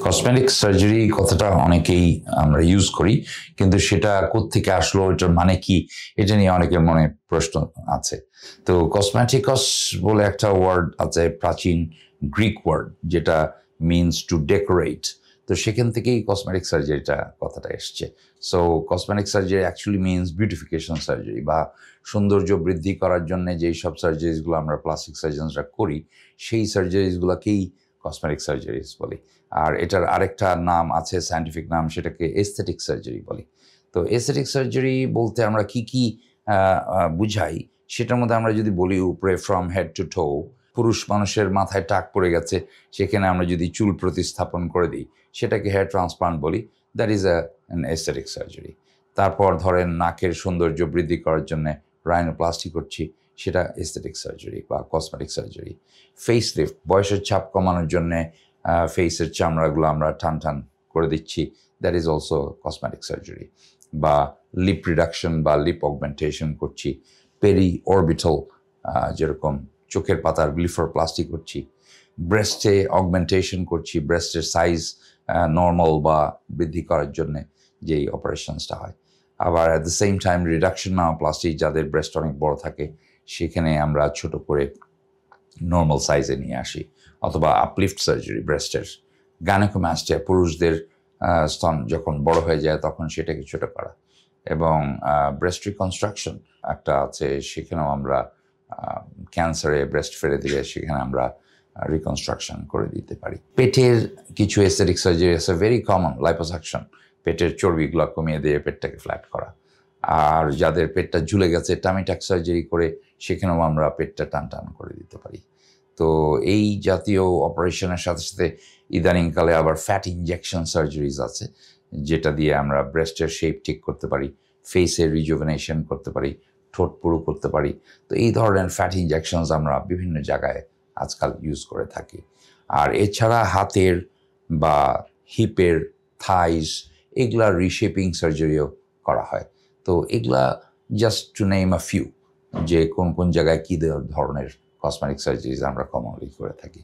Cosmetic surgery কথাটা অনেকেই আমরা ইউজ করি, কিন্তু সেটা কোত্থেকে আসলো, এটার মানে কি, এটা নিয়ে অনেকের মনে প্রশ্ন আছে। তো কসমেটিকস বলে একটা ওয়ার্ড আছে, প্রাচীন গ্রিক ওয়ার্ড, যেটা মিনস টু ডেকোরেট। তো সেখান থেকেই কসমেটিক সার্জারিটা কথাটা এসছে। So cosmetic surgery actually means beautification surgery, বা সৌন্দর্য বৃদ্ধি করার জন্য যেই সব সার্জারিসগুলো আমরা প্লাস্টিক সার্জনসরা করি, সেই সার্জারিসগুলোকেই কসমেটিক সার্জারিস বলি। আর এটার আরেকটা নাম আছে, সায়েন্টিফিক নাম, সেটাকে এস্থেটিক সার্জারি বলি। তো এস্থেটিক সার্জারি বলতে আমরা কি কি বুঝাই, সেটার মধ্যে আমরা যদি বলি উপরে ফ্রম হেড টু টো, পুরুষ মানুষের মাথায় টাক পড়ে গেছে, সেখানে আমরা যদি চুল প্রতিস্থাপন করে দিই, সেটাকে হেয়ার ট্রান্সপ্লান্ট বলি, that is an aesthetic surgery. তারপর ধরেন নাকের সৌন্দর্য বৃদ্ধি করার জন্য রাইনোপ্লাস্টি করছি, সেটা এস্থেটিক সার্জারি বা কসমেটিক সার্জারি। ফেস লিফট, বয়সের ছাপ কমানোর জন্যে ফেসের চামড়াগুলো আমরা টান টান করে দিচ্ছি, that is also cosmetic surgery. বা লিপ রিডাকশন বা লিপ অগমেন্টেশন করছি, পেরি অরবিটাল, যেরকম চোখের পাতার ব্লিফারপ্লাস্টি করছি, ব্রেস্টে অগমেন্টেশন করছি, ব্রেস্টের সাইজ নর্মাল বা বৃদ্ধি করার জন্যে যেই অপারেশনসটা হয়। আবার at the same time reduction myoplasty, যাদের ব্রেস্ট অনেক বড় থাকে, সেখানে আমরা ছোট করে নর্মাল সাইজে নিয়ে আসি। অথবা আপলিফট সার্জারি ব্রেস্টের, গাইনোকোমাস্টিয়া, পুরুষদের স্তন যখন বড় হয়ে যায় তখন সেটাকে ছোট করা। এবং ব্রেস্ট রিকনস্ট্রাকশন একটা আছে, সেখানেও আমরা ক্যান্সারে ব্রেস্ট ফেলে দিলে সেখানে আমরা রিকনস্ট্রাকশন করে দিতে পারি। পেটের কিছু এস্থেটিক সার্জারি আছে, ভেরি কমন, লাইপোসাকশন, পেটের চর্বিগুলো কমিয়ে দিয়ে পেটটাকে ফ্ল্যাট করা। আর যাদের পেটটা ঝুলে গেছে, টামিটাক সার্জারি করে সেখানেও আমরা পেটটা টান টান করে দিতে পারি। তো এই জাতীয় অপারেশনের সাথে সাথে ইদানিংকালে আবার ফ্যাট ইনজেকশন সার্জারিজ আছে, যেটা দিয়ে আমরা ব্রেস্টের শেপ ঠিক করতে পারি, ফেসের রিজুভেনেশন করতে পারি, ঠোঁট পুরু করতে পারি। তো এই ধরনের ফ্যাট ইনজেকশনস আমরা বিভিন্ন জায়গায় আজকাল ইউজ করে থাকি। আর এছাড়া হাতের বা হিপের, থাইস, এগুলা রিশেপিং সার্জারিও করা হয়। তো এগুলা just to name a few, যে কোন কোন জায়গায় কী ধরনের কসমেটিক সার্জারিজ আমরা কমনলি করে থাকি।